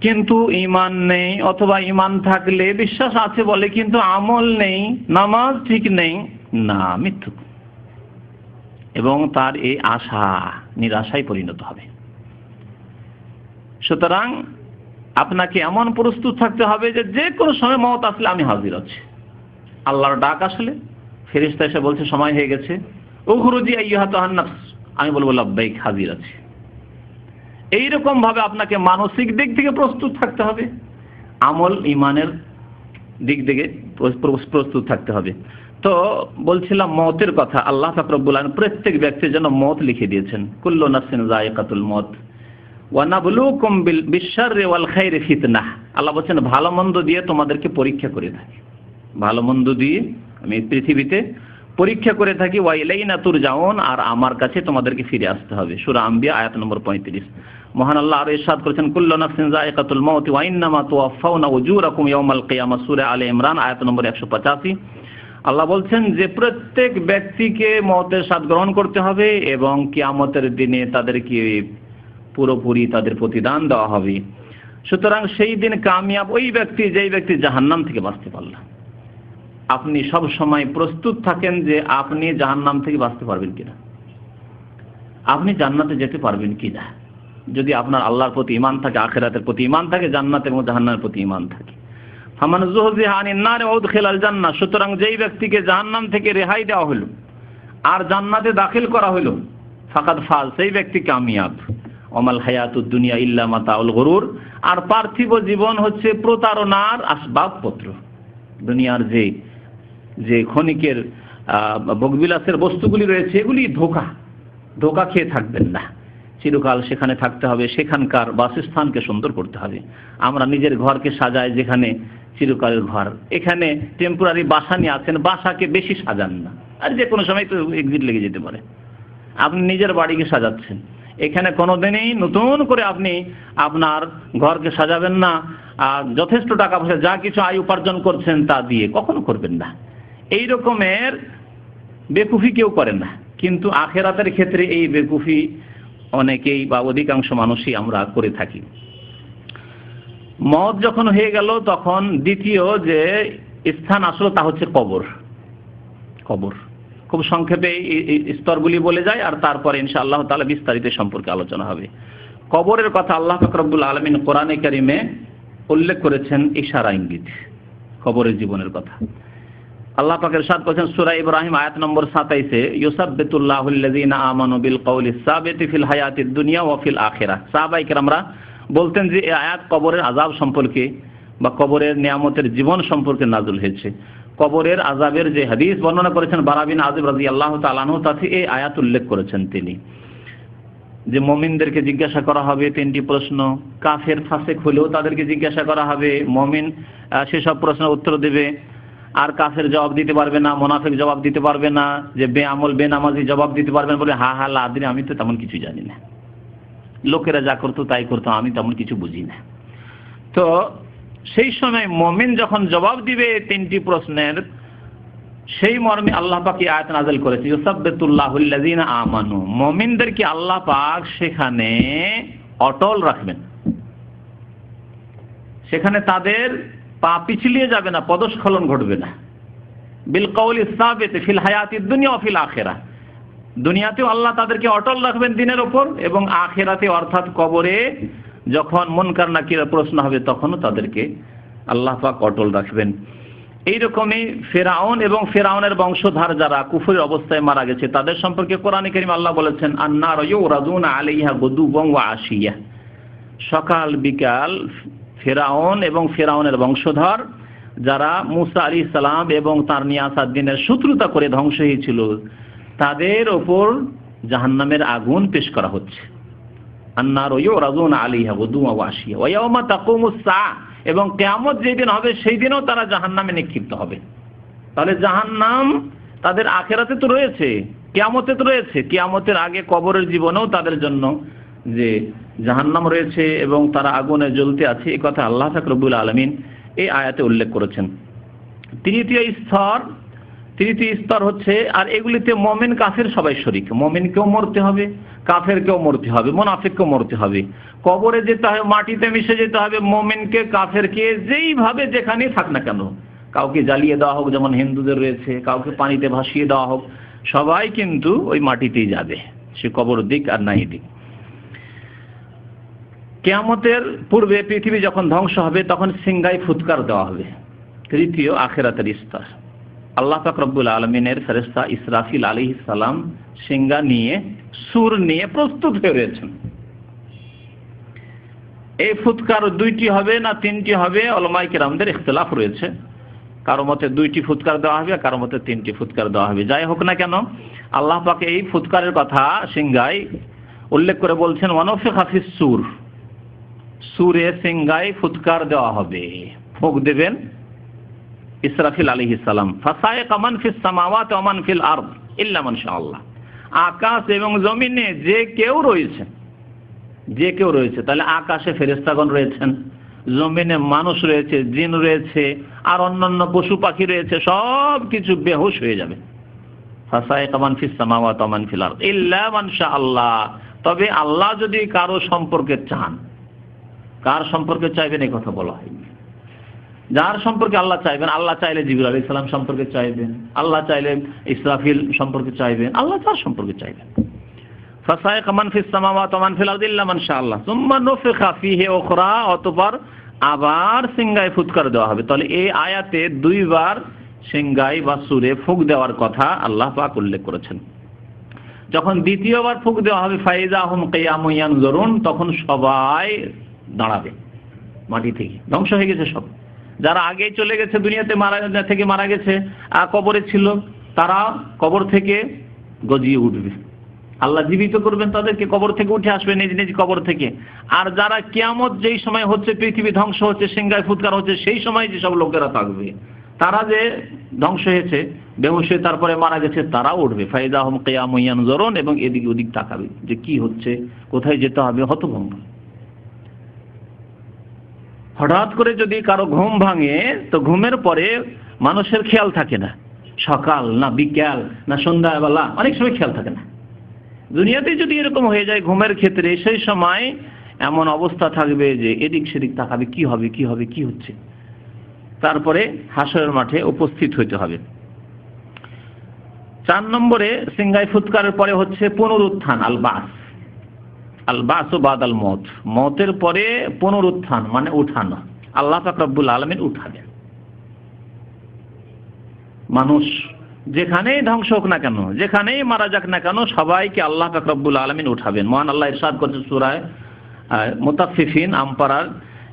কিন্তু ঈমান নেই, অথবা ঈমান থাকলে বিশ্বাস আছে বলে কিন্তু আমল নেই, নামাজ ঠিক নেই, না, মিথ্যুক। এবং তার এই আশা নিরাশায় পরিণত হবে। সুতরাং আপনাকে এমন প্রস্তুত থাকতে হবে যে যে কোনো সময় মওত আসলে আমি হাজির আছি। আল্লাহর ডাক আসলে ফেরেশতা এসে বলছে সময় হয়ে গেছে, উখরুজি আইয়ুহাতুহান নাফস, আমি বলবো লাব্বাইক, হাজির আছি। এইরকম ভাবে আপনাকে মানসিক দিক থেকে প্রস্তুত থাকতে হবে, আমল ঈমানের দিক থেকে প্রস্তুত থাকতে হবে। তো বলছিলাম মওতের কথা। আল্লাহ পাক রব্বুল আলামিন প্রত্যেক ব্যক্তির জন্য মওত লিখে দিয়েছেন, কুল্লু নাফসিন যায়িকাতুল মওত ওয়া নাবলুকুম বিশ-শাররি ওয়াল খাইরি ফিতনাহ। আল্লাহ বলেন ভালো মন্দ দিয়ে তোমাদেরকে পরীক্ষা করে থাকি, ভালো মন্দ দিয়ে আমি পৃথিবীতে পরীক্ষা করে থাকি। ওয়া ইলাইনা তুরজাউন, আর আমার কাছে তোমাদেরকে ফিরে আসতে হবে। সূরা আম্বিয়া আয়াত নম্বর 35। মহান আল্লাহ আরো ইরশাদ করেছেন, কুল্লু নাফসিন যায়িকাতুল মওত ওয়া ইন্নামা তুওয়াফাউনা উজুরাকুম ইয়াওমাল কিয়ামাহ, সূরা আলে ইমরান আয়াত নম্বর 185। আল্লাহ বলছেন যে প্রত্যেক ব্যক্তিকে মওতের স্বাদ গ্রহণ করতে হবে এবং কিয়ামতের দিনে তাদেরকে পুরোপুরি তাদের প্রতিদান দেওয়া হবে। সুতরাং সেই দিন কামিয়াব ওই ব্যক্তি যেই ব্যক্তি জাহান্নাম থেকে বাঁচতে পারল। আপনি সব সময় প্রস্তুত থাকেন যে আপনি জাহান্নাম থেকে বাঁচতে পারবেন কিনা, আপনি জান্নাতে যেতে পারবেন কিনা। যদি আপনার আল্লাহর প্রতি ঈমান থাকে, আখিরাতের প্রতি ঈমান থাকে, জান্নাত এবং জাহান্নামের প্রতি ঈমান থাকে। ফামান যুহজিহা আনিন নার ওয়া উদখিলাল জান্নাহ, সুতরাং যেই ব্যক্তিকে জাহান্নাম থেকে রেহাই দেওয়া হলো আর জান্নাতে দাখিল করা হলো, ফাকাদ ফাজ, সেই ব্যক্তি কামিয়াব। ওমাল হায়াতুদ দুনিয়া ইল্লা মাতাউল গুরুর, আর পার্থিব জীবন হচ্ছে প্রতারণার আসবাবপত্র। দুনিয়ার যে ক্ষণিকের ভোগবিলাসের বস্তুগুলি রয়েছে, এগুলি ধোঁকা খেয়ে থাকবেন না। চিরকাল সেখানে থাকতে হবে, সেখানকার বাসস্থানকে সুন্দর করতে হবে। আমরা নিজের ঘরকে সাজাই, যেখানে চিরকালের ঘর, এখানে টেম্পোরারি বাসা নিয়ে আছেন, বাসাকে বেশি সাজান না, আর যে কোনো সময় তো এক্সিট লেগে যেতে পারে। আপনি নিজের বাড়িকে সাজাচ্ছেন, এখানে কোনোদিনই নতুন করে আপনি আপনার ঘরকে সাজাবেন না। আর যথেষ্ট টাকা পয়সা যা কিছু আয় উপার্জন করছেন তা দিয়ে কখনো করবেন না। এই রকমের বেকুফি কেউ করে না, কিন্তু আখেরাতের ক্ষেত্রে এই বেকুফি অনেকেই বা অধিকাংশ মানুষই আমরা করে থাকি। মওত যখন হয়ে গেল তখন দ্বিতীয় যে স্থান আসলে তা হচ্ছে কবর। কবর খুব সংক্ষেপে এই স্তরগুলি বলে যায়, আর তারপরে ইনশাআল্লাহ তাআলা বিস্তারিত সম্পর্কে আলোচনা হবে। কবরের কথা আল্লাহ পাক রব্বুল আলামিন কোরআনে কারিমে উল্লেখ করেছেন ইশারা ইঙ্গিত, কবরের জীবনের কথা। আল্লাহ পাক ইরশাদ করেছেন সূরা ইব্রাহিম আয়াত নম্বর 27-এ, ইউসাব্বিতুল্লাহুল্লাযীনা আমানু বিল কওলি সাবিতি ফিল হায়াতিদ দুনিয়া ওয়া ফিল আখিরাহ। সাহাবায়ে কেরামরা বলতেন যে এই আয়াত কবরের আযাব সম্পর্কে বা কবরের নিয়ামতের জীবন সম্পর্কে নাযিল হয়েছে। কবরের আযাবের যে হাদিস বর্ণনা করেছেন বারা বিন আযিব রাদিয়াল্লাহু তাআলা আনহু, তাতে এই আয়াত উল্লেখ করেছেন তিনি, যে মুমিনদেরকে জিজ্ঞাসা করা হবে 3টি প্রশ্ন। কাফের ফাসিক হলেও তাদেরকে জিজ্ঞাসা করা হবে, মুমিন সেসব প্রশ্নের উত্তর দেবে। আর কাফের জবাব দিতে পারবে না, মুনাফিক জবাব দিতে পারবে না, যে বেআমল বেনামাজি জবাব দিতে পারবেন বলে হা হা লা আদরি, আমি তো তেমন কিছু জানি না, লোকেরা যা করতো তাই করতো, আমি তেমন কিছু বুঝি না। তো সেই সময় মুমিন যখন জবাব দিবে 3টি প্রশ্নের, সেই মর্মে আল্লাহ পাক এই আয়াত নাযিল করেছে, ইউসাব্বিতুল্লাহুল্লাযীনা আমানু, মুমিনদেরকে আল্লাহ পাক সেখানে অটল রাখবেন, সেখানে তাদের পা পিছলিয়ে যাবে না, পদস্খলন ঘটবে না। বিল কওলি সাবিত ফিল হায়াতিদ দুনিয়া ওয়া ফিল আখিরাহ, দুনিয়াতেও আল্লাহ তাদেরকে অটল রাখবেন দিনের ওপর, এবং আখিরাতে অর্থাৎ কবরে যখন মুনকার নাকিরের প্রশ্ন হবে তখনও তাদেরকে আল্লাহ পাক অটল রাখবেন। এইরকমই ফেরাউন এবং ফেরাউনের বংশধর যারা কুফরের অবস্থায় মারা গেছে তাদের সম্পর্কে কোরআনে কারীম আল্লাহ বলেছেন, আন্নার ইউরাদুনা আলাইহা গুদুওয়ান ওয়া আশিয়া, সকাল বিকাল ফেরাউন এবং ফেরাউনের বংশধর যারা মুসা আলাইহিস সালাম এবং তার নিয়ে আসা দিনের শত্রুতা করে ধ্বংস হয়েছিল, তাদের ওপর জাহান্নামের আগুন পেশ করা হচ্ছে। আন্নার ইউরাদুনা আলাইহা গুদুওয়ান ওয়া আশিয়া ওয়া ইয়াওমা তাকুমুস সাআহ, এবং কিয়ামত যেদিন হবে সেই দিনও তারা জাহান্নামে নিক্ষিপ্ত হবে। তাহলে জাহান্নাম তাদের আখিরাতে তো রয়েছে, কিয়ামতে তো রয়েছে, কিয়ামতের আগে কবরের জীবনেও তাদের জন্য যে জাহান্নাম রয়েছে এবং তারা আগুনে জ্বলতে আছে, এই কথা আল্লাহ পাক রব্বুল আলামিন এই আয়াতে উল্লেখ করেছেন। তৃতীয় স্তর হচ্ছে, আর এগুলিতে মুমিন কাফের সবাই শরীক, মুমিনকেও মরতে হবে, কাফেরকেও মরতে হবে, মুনাফিককেও মরতে হবে, কবরে যেতে হবে, মাটিতে মিশে যেতে হবে, মুমিনকে কাফেরকে যেইভাবে যেখানে থাক না কেন, কাউকে জ্বালিয়ে দেওয়া হোক যেমন হিন্দুদের রয়েছে, কাউকে পানিতে ভাসিয়ে দেওয়া হোক, সবাই কিন্তু ওই মাটিতেই যাবে, সে কবর দিক আর নাই দিক। কিয়ামতের পূর্বে পৃথিবী যখন ধ্বংস হবে তখন সিংহায় ফুৎকার দেওয়া হবে, তৃতীয় আখিরাতের স্তর। আল্লাহ পাক রব্বুল আলামিনের ফেরেশতা ইসরাফিল আলাইহিস সালাম সিংহা নিয়ে, সুর নিয়ে প্রস্তুত হয়ে রয়েছেন। এই ফুৎকার 2টি হবে না 3টি হবে, উলামায়ে কেরামদের ইখতিলাফ রয়েছে, কারো মতে 2টি ফুৎকার দেওয়া হবে, কারো মতে 3টি ফুৎকার দেওয়া হবে। যাই হোক না কেন, আল্লাহ পাক এই ফুৎকারের কথা সিংহায় উল্লেখ করে বলছেন, ওয়ানফিখা ফিস সূর, সূরে সিংহায় ফুৎকার দেওয়া হবে, ফুঁক দেবেন ইসরাফিল আলাইহিস সালাম। ফাসাইকা মান ফিস সামাওয়াতি ওয়া মান ফিল আরদ ইল্লা মান শাআল্লাহ, আকাশ এবং জমিনে যে কেউ রয়েছে, তাহলে আকাশে ফেরেশতাগণ রয়েছেন, জমিনে মানুষ রয়েছে, জিন রয়েছে, আর অন্যান্য পশু পাখি রয়েছে, সব কিছু বেহুশ হয়ে যাবে। ফাসাইকা মান ফিস সামাওয়াতি ওয়া মান ফিল আরদ ইল্লা মান শাআল্লাহ, তবে আল্লাহ যদি কারো সম্পর্কে চান। কার সম্পর্কে চাইবেন এই কথা বলা হয়নি, যার সম্পর্কে আল্লাহ চাইবেন। আল্লাহ চাইলে জিবরাইল আলাইহিস সালাম সম্পর্কে চাইবেন, আল্লাহ চাইলে ইসরাফিল সম্পর্কে চাইবেন, আল্লাহ যার সম্পর্কে চাইবেন। ফাসাইকা মান ফিস সামাওয়াতি ওয়া মান ফিল আরদি ইল্লা মান শাআল্লাহ সুম্মা নুফিখা ফীহি উখরা, অতঃপর আবার সিংহায় ফুৎকার দেওয়া হবে। তাহলে এই আয়াতে 2 বার সিংহায় বা সূরে ফুঁক দেওয়ার কথা আল্লাহ পাক উল্লেখ করেছেন। যখন দ্বিতীয়বার ফুঁক দেওয়া হবে, ফাইজা হুম কিয়ামুন ইয়ানজুরুন, তখন সবাই দাঁড়াবে, মাটি থেকে ধ্বংস হয়ে গেছে সব, যারা আগে চলে গেছে দুনিয়াতে মারা গেছে, কবরে ছিল, তারা কবর থেকে গজিয়ে উঠবে, আল্লাহ জীবিত করবেন তাদেরকে, কবর থেকে উঠে আসবে নিজ নিজ কবর থেকে। আর যারা কিয়ামত যেই সময় হচ্ছে, পৃথিবী ধ্বংস হচ্ছে, সিংহায় ফুৎকার হচ্ছে, সেই সময় যেসব লোকেরা থাকবে, তারা যে ধ্বংস হয়েছে, বেহুশ হয়ে তারপরে মারা গেছে, তারাও উঠবে। ফাইজা হুম কিয়ামুন ইয়ানজুরুন, এবং এদিক ওদিক তাকাবে যে কি হচ্ছে, কোথায় যেতে হবে, হতভম্ব। হঠাৎ করে যদি কারো ঘুম ভাঙে, তো ঘুমের পরে মানুষের খেয়াল থাকে না, সকাল না বিকাল না সন্ধ্যাবেলা, অনেক সময় খেয়াল থাকে না। দুনিয়াতে যদি এরকম হয়ে যায় ঘুমের ক্ষেত্রে, সেই সময় এমন অবস্থা থাকবে যে এদিক সেদিক তাকাবে, কি হবে কি হবে কি হচ্ছে। তারপরে হাসরের মাঠে উপস্থিত হইতে হবে। 4 নম্বরে সিংগাই ফুৎকারের পরে হচ্ছে পুনরুত্থান, আল বাস। আল বাস বাদাল মত, মতের পরে পুনরুত্থান মানে উঠানো। আল্লাহ পাক রব্বুল আলামিন উঠাবেন। মানুষ যেখানেই ধ্বংস হোক না কেন, যেখানেই মারা যাক না কেন, সবাইকে আল্লাহ পাক রব্বুল আলামিন উঠাবেন। মহান আল্লাহ ইরশাদ করেছেন সূরা মুতাফফিফিন আমপারার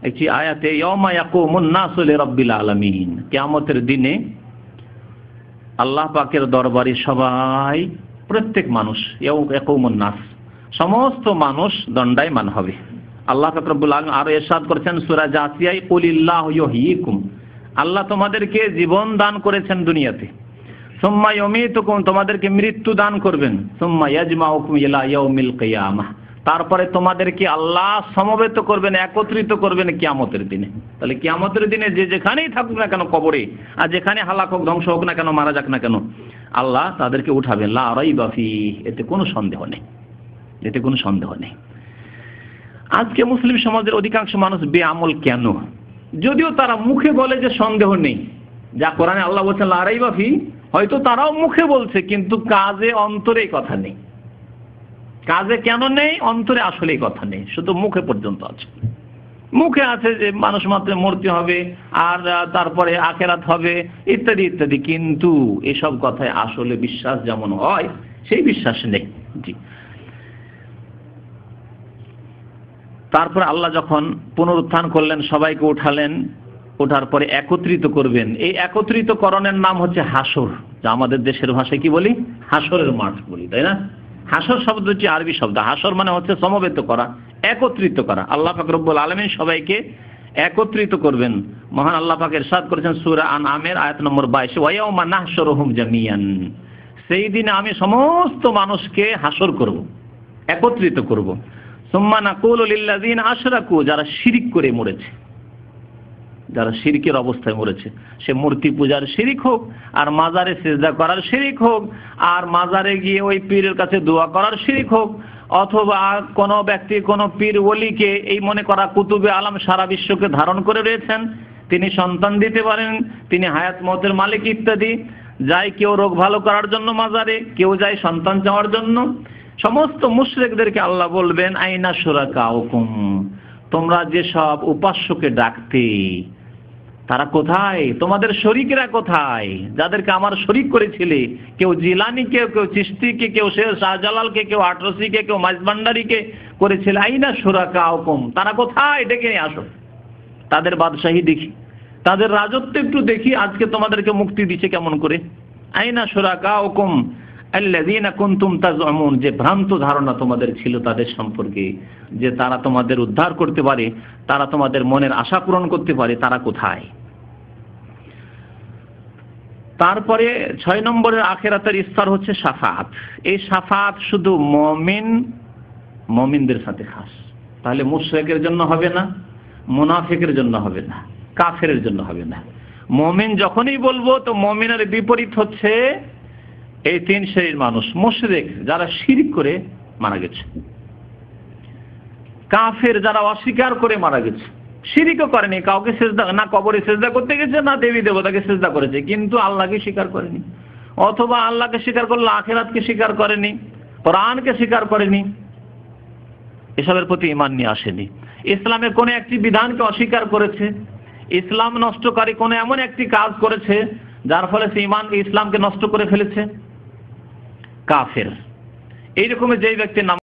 একটি আয়াতে, ইয়াউমা ইয়াকুমুন নাসু লিরাব্বিল আলামিন, কিয়ামতের দিনে আল্লাহ পাকের দরবারে সবাই, প্রত্যেক মানুষ, ইয়াকুমুন নাস, সমস্ত মানুষ দণ্ডায়মান হবে। আল্লাহ পাক রব্বুল আলামিন আরো ইরশাদ করেছেন সূরা জাসিয়ায়, কুলিল্লাহু ইউহয়িকুম, আল্লাহ তোমাদেরকে জীবন দান করেছেন দুনিয়াতে, সুম্মা ইউমীতুকুম, তোমাদেরকে মৃত্যু দান করবেন, সুম্মা ইয়াজমাউকুম ইলা ইয়াউমিল কিয়ামাহ, তারপরে তোমাদেরকে আল্লাহ সমবেত করবেন, একত্রিত করবেন কিয়ামতের দিনে। তাহলে কিয়ামতের দিনে যে যেখানেই থাকুক না কেন কবরে, আর যেখানে হালাক হোক, ধ্বংস হোক না কেন, মারা যাক না কেন, আল্লাহ তাদেরকে উঠাবেন। লা রাইবা ফীহি, এতে কোনো সন্দেহ নেই, এতে কোনো সন্দেহ নেই। আজকে মুসলিম সমাজের অধিকাংশ মানুষ বেআমল কেন? যদিও তারা মুখে বলে যে সন্দেহ নেই, যা কোরআনে আল্লাহ বলছেন লা রাইবা ফীহি, হয়তো তারাও মুখে বলছে কিন্তু কাজে অন্তরে কথা নেই। কাজে কেন নেই? অন্তরে আসলে কথা নেই, শুধু মুখে পর্যন্ত আছে। মুখে আছে যে মানুষ মাত্র মরতে হবে, আর তারপরে আখেরাত হবে, ইত্যাদি ইত্যাদি, কিন্তু এসব কথায় আসলে বিশ্বাস যেমন হয় সেই বিশ্বাস নেই। জি। তারপরে আল্লাহ যখন পুনরুত্থান করলেন, সবাইকে উঠালেন, ওঠার পরে একত্রিত করবেন। এই একত্রিতকরণের নাম হচ্ছে হাসর, যা আমাদের দেশের ভাষায় কি বলি? হাসরের মাঠ বলি, তাই না? হাসর শব্দটি আরবি শব্দ। হাসর মানে হচ্ছে সমবেত করা, একত্রিত করা। আল্লাহ পাক রব্বুল আলামিন সবাইকে একত্রিত করবেন। মহান আল্লাহ পাক ইরশাদ করেছেন সূরা আনআমের আয়াত নম্বর 22, ওয়া ইয়াউমা নাহশুরুহুম জামিয়ান, সেই দিনে আমি সমস্ত মানুষকে হাসর করব, একত্রিত করব। সুম্মা নাকুলু লিল্লাযিনা আশরাকু, যারা শিরক করে মরেছে, যারা শিরকের অবস্থায় মরেছে, সে মূর্তি পূজার শিরিক হোক, আর মাজারে সিজদা করার শিরিক হোক, আর মাজারে গিয়ে ওই পীরের কাছে দোয়া করার শিরিক হোক, অথবা কোনো ব্যক্তি কোনো পীর ওলিকে এই মনে করা কুতুবে আলম সারা বিশ্বকে ধারণ করে রয়েছেন, তিনি সন্তান দিতে পারেন, তিনি হায়াত মতের মালিক ইত্যাদি, যায় কেউ রোগ ভালো করার জন্য মাজারে, কেউ যায় সন্তান চাওয়ার জন্য। সমস্ত মুশরিকদেরকে আল্লাহ বলবেন, আইনা শুরাকাউকুম, তোমরা যেসব উপাস্যকে ডাকতে তারা কোথায়? তোমাদের শরীকরা কোথায়? যাদেরকে আমার শরীক করেছিলে, কেউ জিলানিকে, কেউ চিশতিকে, কেউ শেখ শাহজালালকে, কেউ আটরসিকে, কেউ মাইজভান্ডারিকে করেছিলে, আইনা শুরাকাউকুম, তারা কোথায়? ডেকে নিয়ে আসো, তাদের বাদশাহী দেখি, তাদের রাজত্ব একটু দেখি, আজকে তোমাদেরকে মুক্তি দিচ্ছে কেমন করে। আইনা শুরাকাউকুম আল্লাযীনা কুনতুম তাজউমুন, যে ভ্রান্ত ধারণা তোমাদের ছিল তাদের সম্পর্কে, যে তারা তোমাদের উদ্ধার করতে পারে, তারা তোমাদের মনের আশা পূরণ করতে পারে, তারা কোথায়? তারপরে 6 নম্বরের আখিরাতের স্তর হচ্ছে শাফাআত। এই শাফাআত শুধু মুমিনদের সাথে খাস। তাহলে মুশরিকের জন্য হবে না, মুনাফিকের জন্য হবে না, কাফেরের জন্য হবে না। মুমিন যখনই বলবো, তো মুমিনের বিপরীত হচ্ছে এই 3 শ্রেণীর মানুষ। মুশরিক, যারা শিরক করে মারা গেছে; কাফের, যারা অস্বীকার করে মারা গেছে, শিরকও করেনি, কাউকে সিজদা না, কবরে সিজদা করতে গেছে না, দেবী দেবতাকে সিজদা করেছে, কিন্তু আল্লাহকে স্বীকার করেনি, অথবা আল্লাহকে স্বীকার করলো, আখিরাতকে স্বীকার করেনি, কোরআনকে স্বীকার করেনি, এসবের প্রতি ঈমান নিয়ে আসেনি। ইসলামের কোন একটি বিধানকে অস্বীকার করেছে, ইসলাম নষ্টকারী কোন এমন একটি কাজ করেছে যার ফলে সে ইসলামকে নষ্ট করে ফেলেছে, কাফের। এইরকমের যেই ব্যক্তির নাম